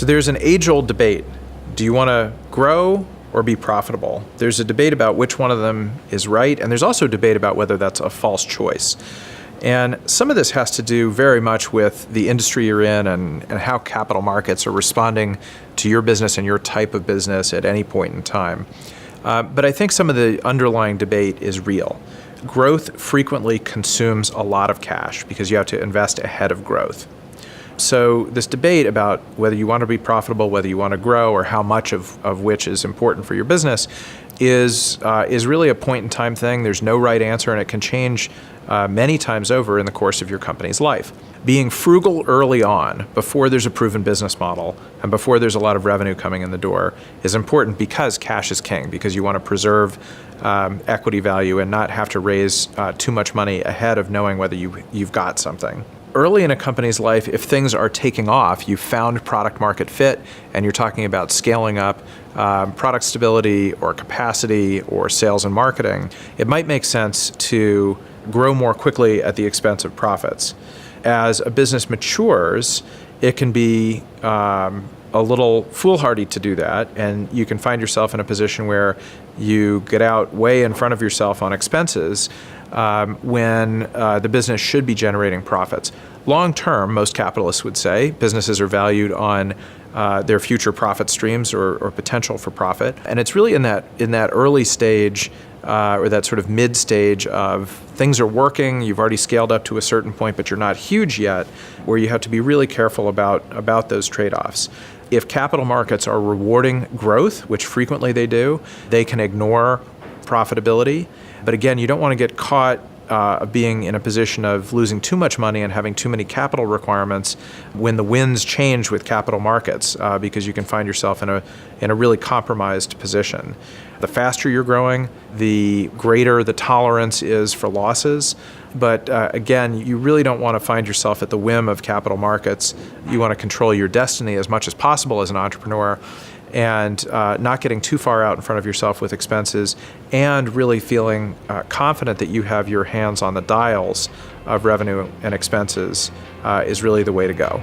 So there's an age-old debate. Do you want to grow or be profitable? There's a debate about which one of them is right, and there's also a debate about whether that's a false choice. And some of this has to do very much with the industry you're in and how capital markets are responding to your business and your type of business at any point in time. But I think some of the underlying debate is real. Growth frequently consumes a lot of cash because you have to invest ahead of growth. So this debate about whether you want to be profitable, whether you want to grow, or how much of which is important for your business is really a point-in-time thing. There's no right answer, and it can change many times over in the course of your company's life. Being frugal early on, before there's a proven business model and before there's a lot of revenue coming in the door, is important because cash is king, because you want to preserve equity value and not have to raise too much money ahead of knowing whether you've got something. Early in a company's life, if things are taking off, you've found product market fit, and you're talking about scaling up product stability or capacity or sales and marketing, it might make sense to grow more quickly at the expense of profits. As a business matures, it can be a little foolhardy to do that, and you can find yourself in a position where you get out way in front of yourself on expenses when the business should be generating profits. Long term, most capitalists would say businesses are valued on their future profit streams or potential for profit, and it's really in that early stage or that sort of mid stage of things are working, you've already scaled up to a certain point, but you're not huge yet, where you have to be really careful about those trade-offs. If capital markets are rewarding growth, which frequently they do, they can ignore profitability. But again, you don't want to get caught being in a position of losing too much money and having too many capital requirements when the winds change with capital markets, because you can find yourself in a really compromised position. The faster you're growing, the greater the tolerance is for losses. But again, you really don't want to find yourself at the whim of capital markets. You want to control your destiny as much as possible as an entrepreneur, and not getting too far out in front of yourself with expenses, and really feeling confident that you have your hands on the dials of revenue and expenses is really the way to go.